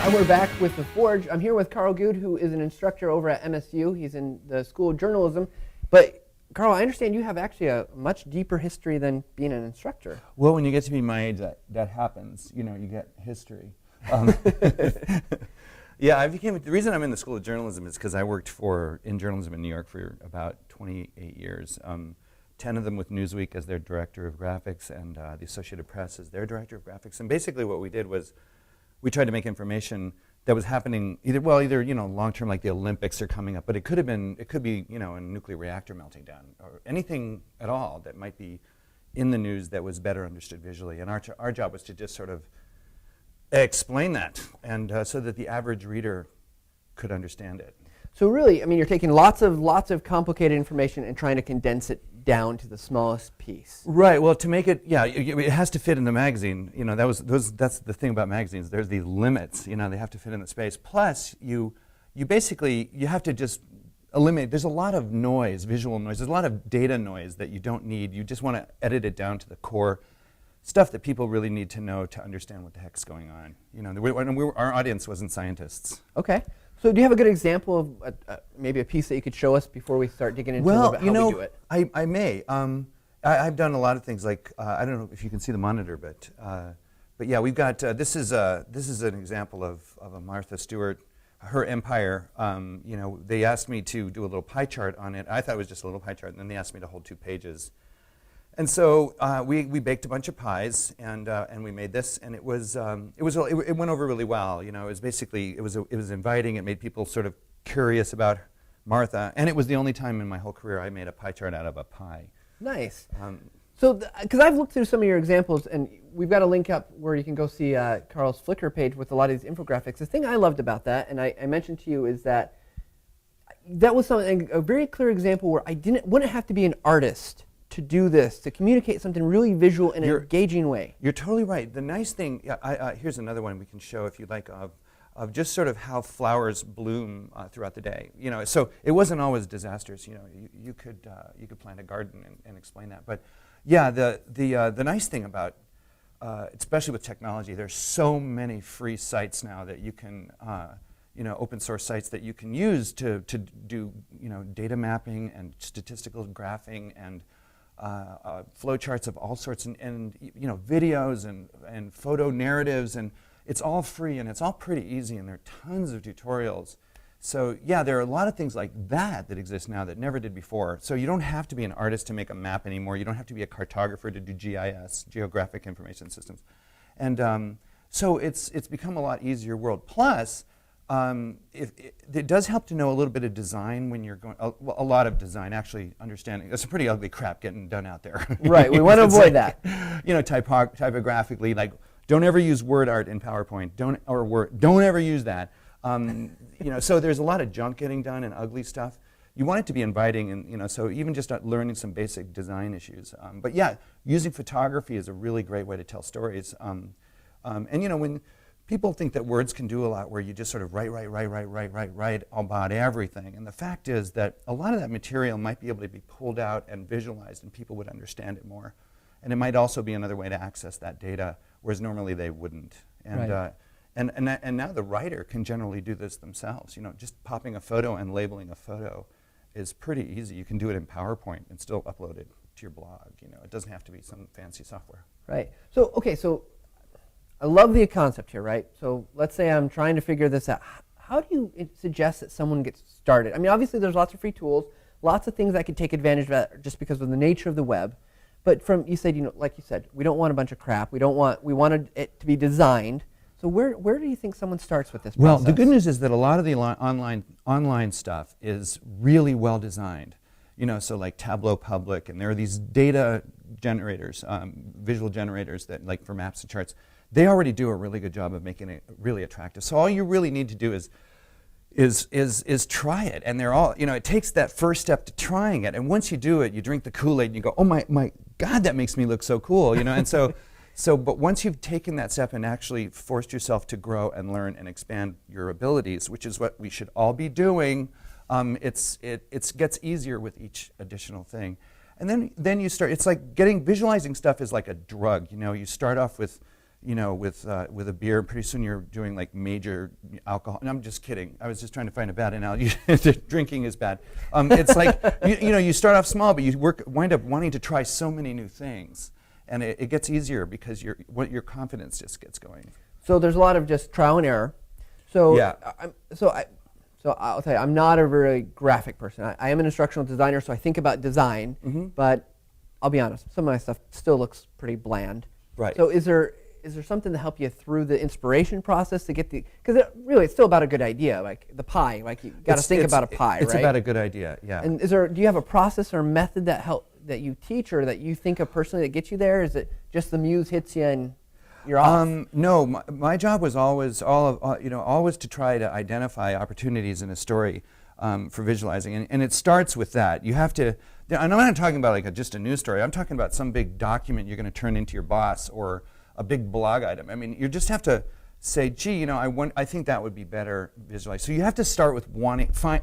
And we're back with The Forge. I'm here with Carl Gude, who is an instructor over at MSU. He's in the School of Journalism. But, Carl, I understand you have actually a much deeper history than being an instructor. Well, when you get to be my age, that happens. You know, you get history. Yeah, the reason I'm in the School of Journalism is because I worked in journalism in New York for about 28 years. 10 of them with Newsweek as their director of graphics, and the Associated Press as their director of graphics. And basically what we did was we tried to make information that was happening either long term, like the Olympics are coming up, but it could be a nuclear reactor melting down, or anything at all that might be in the news that was better understood visually. And our job was to just sort of explain that, and so that the average reader could understand it. So really, I mean, you're taking lots of complicated information and trying to condense it down to the smallest piece. Right. Well, to make it, it has to fit in the magazine. You know, that's the thing about magazines. There's these limits. You know, they have to fit in the space. Plus, you have to just eliminate. There's a lot of noise, visual noise. There's a lot of data noise that you don't need. You just want to edit it down to the core stuff that people really need to know to understand what the heck's going on. You know, our audience wasn't scientists. Okay. So do you have a good example of maybe a piece that you could show us before we start digging into a little bit how we do it? I may. I've done a lot of things like, I don't know if you can see the monitor, but yeah, we've got, this is an example of a Martha Stewart, her empire. You know, they asked me to do a little pie chart on it. I thought it was just a little pie chart, and then they asked me to hold 2 pages. And so we baked a bunch of pies, and we made this, and it went over really well. You know, it was basically it was inviting. It made people sort of curious about Martha, and it was the only time in my whole career I made a pie chart out of a pie. Nice. So, because I've looked through some of your examples, and we've got a link up where you can go see Carl's Flickr page with a lot of these infographics. The thing I loved about that, and I mentioned to you, is that was a very clear example where I wouldn't have to be an artist to do this, to communicate something really visual in an engaging way. You're totally right. The nice thing, here's another one we can show if you'd like, of just sort of how flowers bloom throughout the day. You know, so it wasn't always disastrous. You know, you could plant a garden and explain that. But yeah, the nice thing about, especially with technology, there's so many free sites now that you can, open source sites that you can use to do, data mapping and statistical graphing and flowcharts of all sorts, and videos and photo narratives, and it's all free and it's all pretty easy, and there are tons of tutorials. So yeah, there are a lot of things like that exist now that never did before. So you don't have to be an artist to make a map anymore. You don't have to be a cartographer to do GIS, Geographic Information Systems, and so it's become a lot easier world. Plus, it does help to know a little bit of design when you're going, a lot of design, actually understanding. That's some pretty ugly crap getting done out there. Right, we want to avoid that. You know, typographically, like, don't ever use word art in PowerPoint. Don't ever use that. So there's a lot of junk getting done and ugly stuff. You want it to be inviting, and so even just learning some basic design issues. But yeah, using photography is a really great way to tell stories. And when people think that words can do a lot, where you just sort of write about everything. And the fact is that a lot of that material might be able to be pulled out and visualized, and people would understand it more. And it might also be another way to access that data, whereas normally they wouldn't. And, right. And now the writer can generally do this themselves. Just popping a photo and labeling a photo is pretty easy. You can do it in PowerPoint and still upload it to your blog. It doesn't have to be some fancy software. Right. So, okay, so I love the concept here, right? So let's say I'm trying to figure this out. How do you suggest that someone gets started? I mean, obviously there's lots of free tools, lots of things I could take advantage of just because of the nature of the web. But you said, like you said, we don't want a bunch of crap. We wanted it to be designed. So where do you think someone starts with this process? Well, the good news is that a lot of the online stuff is really well designed. So like Tableau Public, and there are these data generators, visual generators that, like, for maps and charts. They already do a really good job of making it really attractive. So all you really need to do is try it, and they're all, it takes that first step to trying it, and once you do it, you drink the Kool-Aid and you go, oh my God, that makes me look so cool, and but once you've taken that step and actually forced yourself to grow and learn and expand your abilities, which is what we should all be doing, it gets easier with each additional thing. And then you start, it's like visualizing stuff is like a drug, you start off with with a beer. Pretty soon you're doing like major alcohol. And I'm just kidding. I was just trying to find a bad analogy. Drinking is bad. It's like you start off small, but you wind up wanting to try so many new things, and it gets easier because your confidence just gets going. So there's a lot of just trial and error. So Yeah. So I'll tell you, I'm not a very graphic person. I am an instructional designer, so I think about design. But I'll be honest, some of my stuff still looks pretty bland. Right. So is there something to help you through the inspiration process to get because it's still about a good idea, like the pie, like you got to think about a pie, It's right? about a good idea, yeah. And do you have a process or a method that you teach or that you think of personally that gets you there? Is it just the muse hits you and you're off? No, my job was always always to try to identify opportunities in a story for visualizing, and it starts with that. You have to. I'm not talking about like just a news story. I'm talking about some big document you're going to turn into your boss or a big blog item. I mean, you just have to say, gee, I think that would be better visualized. So you have to start with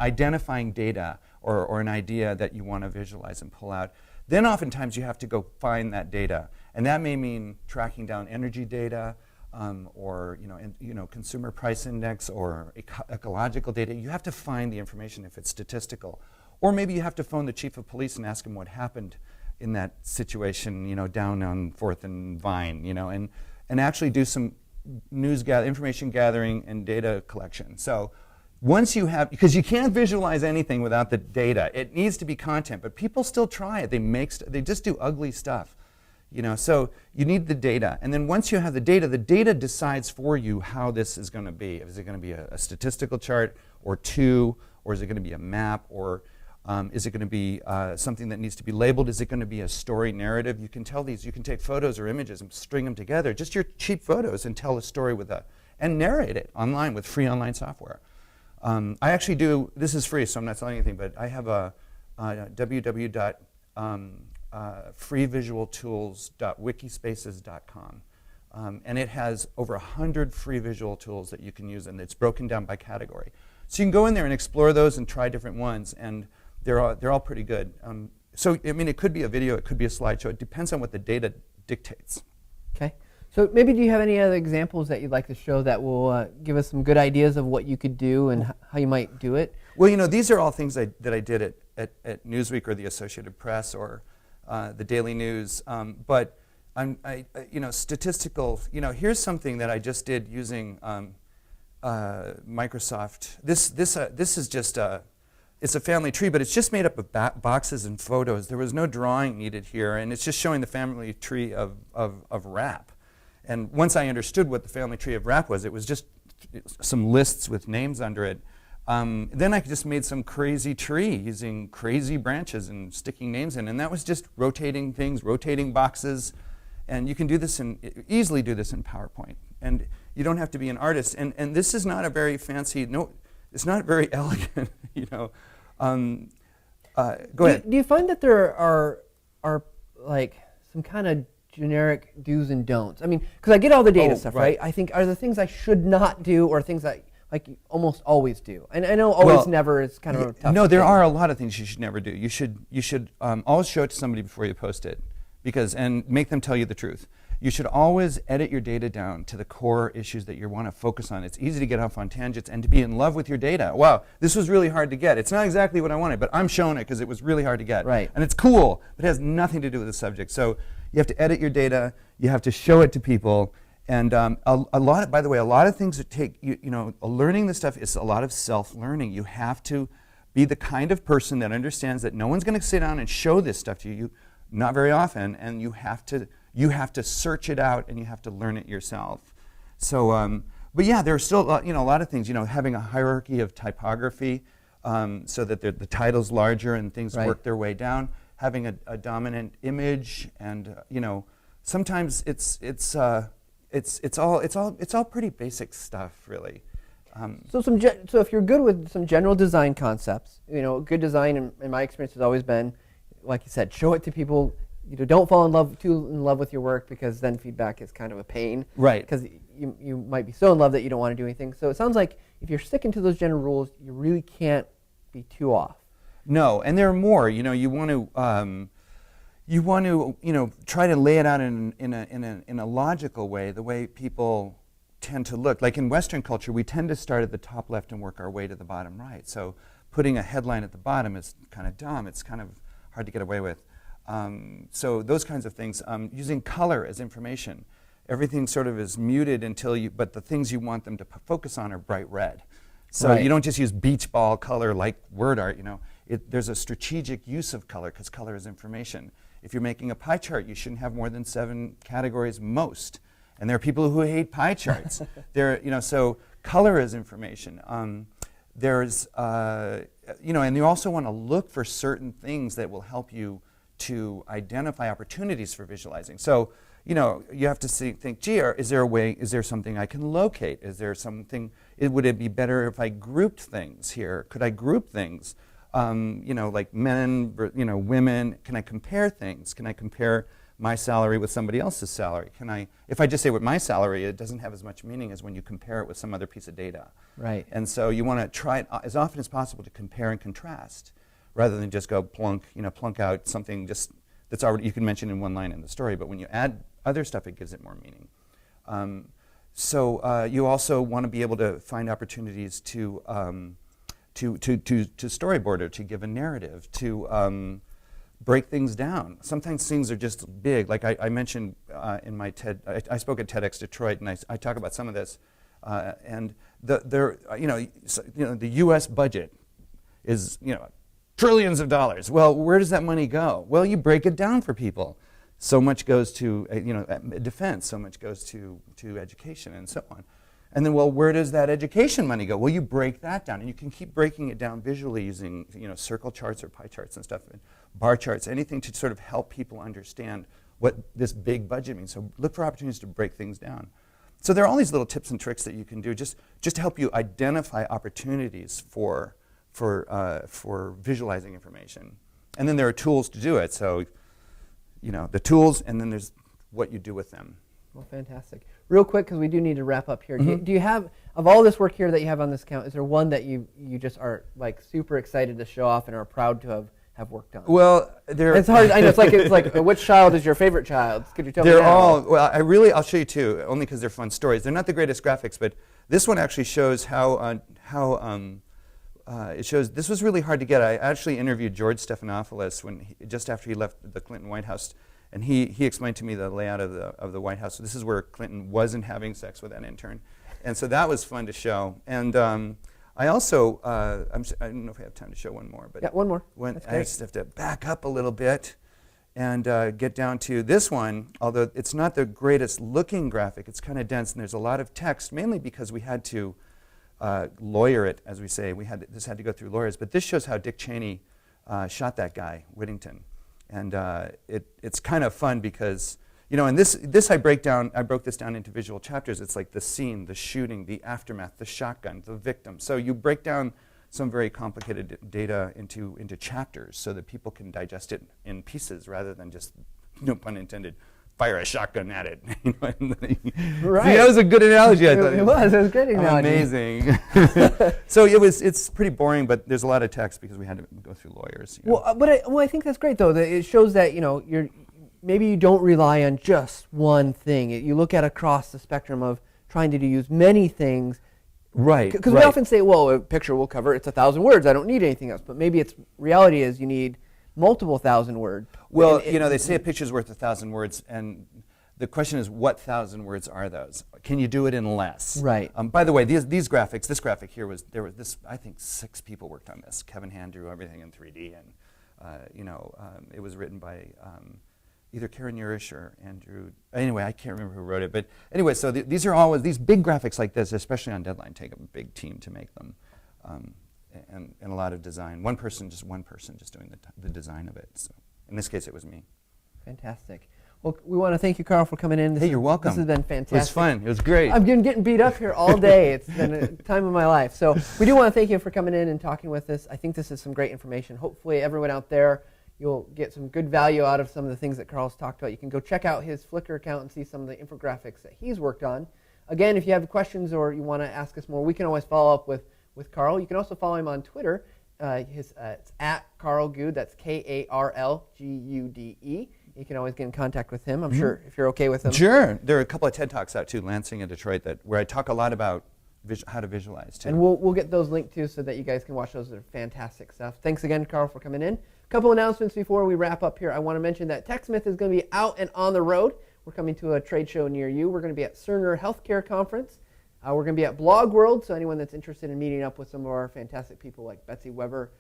identifying data or an idea that you want to visualize and pull out. Then oftentimes you have to go find that data, and that may mean tracking down energy data, or consumer price index or ecological data. You have to find the information if it's statistical, or maybe you have to phone the chief of police and ask him what happened in that situation, down on 4th and Vine, and actually do some information gathering and data collection. So once you have, because you can't visualize anything without the data. It needs to be content, but people still try it. They just do ugly stuff, So you need the data, and then once you have the data decides for you how this is going to be. Is it going to be a statistical chart, or two, or is it going to be a map, or is it going to be something that needs to be labeled? Is it going to be a story narrative? You can take photos or images and string them together, just your cheap photos, and tell a story and narrate it online with free online software. I actually do, this is free, so I'm not selling anything, but I have a www.freevisualtools.wikispaces.com. And it has over 100 free visual tools that you can use, and it's broken down by category. So you can go in there and explore those and try different ones, and they're all pretty good. So I mean, it could be a video, it could be a slideshow. It depends on what the data dictates. Okay. So maybe do you have any other examples that you'd like to show that will give us some good ideas of what you could do and how you might do it? Well, these are all things that I did at Newsweek or the Associated Press or the Daily News. But statistical. Here's something that I just did using Microsoft. This is just it's a family tree, but it's just made up of boxes and photos. There was no drawing needed here, and it's just showing the family tree of rap. And once I understood what the family tree of rap was, it was just some lists with names under it. Then I just made some crazy tree using crazy branches and sticking names in, and that was just rotating things, rotating boxes. And you can easily do this in PowerPoint. And you don't have to be an artist. And this is not a very fancy, it's not very elegant, Go ahead. Do you find that there are like some kind of generic do's and don'ts? I mean, because I get all the data stuff, right? I think, are there things I should not do, or things that like you almost always do? And I know always never is kind of a tough No, there thing. are a lot of things you should never do. You should always show it to somebody before you post it, and make them tell you the truth. You should always edit your data down to the core issues that you want to focus on. It's easy to get off on tangents and to be in love with your data. Wow, this was really hard to get. It's not exactly what I wanted, but I'm showing it because it was really hard to get. Right. And it's cool, but it has nothing to do with the subject. So you have to edit your data. You have to show it to people. And a lot of things that take, learning this stuff is a lot of self-learning. You have to be the kind of person that understands that no one's going to sit down and show this stuff to you, not very often, and you have to search it out and you have to learn it yourself. So, but yeah, there are still a lot of things. Having a hierarchy of typography so that the title's larger and things work their way down. Having a dominant image, and sometimes it's all pretty basic stuff, really. So if you're good with some general design concepts, good design in my experience has always been, like you said, show it to people. Don't fall too in love with your work, because then feedback is kind of a pain. Right. Because you might be so in love that you don't want to do anything. So it sounds like if you're sticking to those general rules, you really can't be too off. No, and there are more. You want to. you want to, try to lay it out in a logical way, the way people tend to look. Like in Western culture, we tend to start at the top left and work our way to the bottom right. So putting a headline at the bottom is kind of dumb. It's kind of hard to get away with. So those kinds of things. Using color as information. Everything sort of is muted but the things you want them to focus on are bright red. So Right. you don't just use beach ball color like word art, there's a strategic use of color because color is information. If you're making a pie chart, you shouldn't have more than 7 categories most. And there are people who hate pie charts. So color is information. And you also want to look for certain things that will help you to identify opportunities for visualizing. So, you have to think, gee, is there something I can locate? Is there something, would it be better if I grouped things here? Could I group things? Like men, women, can I compare things? Can I compare my salary with somebody else's salary? If I just say with my salary, it doesn't have as much meaning as when you compare it with some other piece of data. Right. And so you want to try it as often as possible to compare and contrast, rather than just go plunk out something just that's already, you can mention in one line in the story, but when you add other stuff, it gives it more meaning. You also want to be able to find opportunities to storyboard or to give a narrative, to break things down. Sometimes things are just big. Like I mentioned in my TED, I spoke at TEDx Detroit, and I talk about some of this. And the U.S. budget is trillions of dollars. Well, where does that money go? Well, you break it down for people. So much goes to defense. So much goes to education, and so on. And then, well, where does that education money go? Well, you break that down, and you can keep breaking it down visually using circle charts or pie charts and stuff, and bar charts, anything to sort of help people understand what this big budget means. So look for opportunities to break things down. So there are all these little tips and tricks that you can do just to help you identify opportunities for visualizing information. And then there are tools to do it. So the tools, and then there's what you do with them. Well, fantastic. Real quick, because we do need to wrap up here. Mm-hmm. Do you have, of all this work here that you have on this account, is there one that you just are like super excited to show off and are proud to have worked on? Well, it's hard. I know it's like which child is your favorite child? Could you tell me? They're now? all. Well, I'll show you two, only because they're fun stories. They're not the greatest graphics, but this one actually shows how it shows. This was really hard to get. I actually interviewed George Stephanopoulos just after he left the Clinton White House. And he explained to me the layout of the White House. So this is where Clinton wasn't having sex with that intern. And so that was fun to show. And I also, I don't know if I have time to show one more. But yeah, one more. That's I great. just have to back up a little bit and get down to this one. Although it's not the greatest looking graphic, it's kind of dense and there's a lot of text, mainly because we had to lawyer it, as we say. This had to go through lawyers. But this shows how Dick Cheney shot that guy, Whittington. And it's kind of fun because, and this I broke this down into visual chapters. It's like the scene, the shooting, the aftermath, the shotgun, the victim. So you break down some very complicated data into chapters so that people can digest it in pieces rather than just, no pun intended, fire a shotgun at it. Right. See, that was a good analogy, I thought. It was a good analogy. Amazing. So it's pretty boring, but there's a lot of text because we had to go through lawyers. Well, I think that's great though. That it shows that maybe you don't rely on just one thing. You look at across the spectrum of trying to use many things. Right. Because we often say, well, a picture will cover, it's 1,000 words. I don't need anything else. But maybe reality is you need multiple 1,000 words. Well, they say a picture's worth 1,000 words, and the question is, what 1,000 words are those? Can you do it in less? Right. By the way, these graphics, this graphic here I think 6 people worked on this. Kevin Hand drew everything in 3D, and it was written by either Karen Urish or Andrew. Anyway, I can't remember who wrote it, but anyway, so these are always these big graphics like this, especially on Deadline, take a big team to make them. And a lot of design. One person just doing the design of it. So in this case, it was me. Fantastic. Well, we want to thank you, Carl, for coming in. Hey, you're welcome. This has been fantastic. It was fun. It was great. I've been getting beat up here all day. It's been a time of my life. So we do want to thank you for coming in and talking with us. I think this is some great information. Hopefully, everyone out there, you'll get some good value out of some of the things that Carl's talked about. You can go check out his Flickr account and see some of the infographics that he's worked on. Again, if you have questions or you want to ask us more, we can always follow up with Carl. You can also follow him on Twitter. It's at Carl Gude. That's KarlGude. you can always get in contact with him. I'm sure if you're okay with him. Sure. There are a couple of TED Talks out too, Lansing and Detroit, where I talk a lot about how to visualize too. And we'll get those linked too so that you guys can watch those. They're fantastic stuff. Thanks again, Carl, for coming in. A couple announcements before we wrap up here. I want to mention that TechSmith is going to be out and on the road. We're coming to a trade show near you. We're going to be at Cerner Healthcare Conference. We're going to be at Blog World, so anyone that's interested in meeting up with some of our fantastic people like Betsy Weber.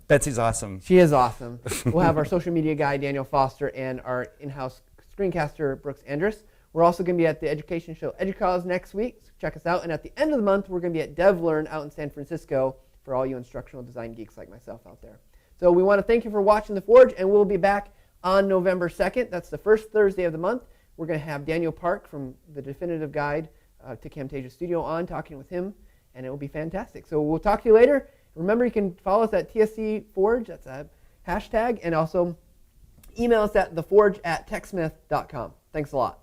Betsy's awesome. She is awesome. We'll have our social media guy, Daniel Foster, and our in-house screencaster, Brooks Andrus. We're also going to be at the education show EDUCAUSE next week, so check us out. And at the end of the month, we're going to be at DevLearn out in San Francisco for all you instructional design geeks like myself out there. So we want to thank you for watching The Forge, and we'll be back on November 2nd. That's the first Thursday of the month. We're going to have Daniel Park from the Definitive Guide to Camtasia Studio on, talking with him, and it will be fantastic. So we'll talk to you later. Remember, you can follow us at TSC Forge, that's a hashtag, and also email us at theforge@techsmith.com. Thanks a lot.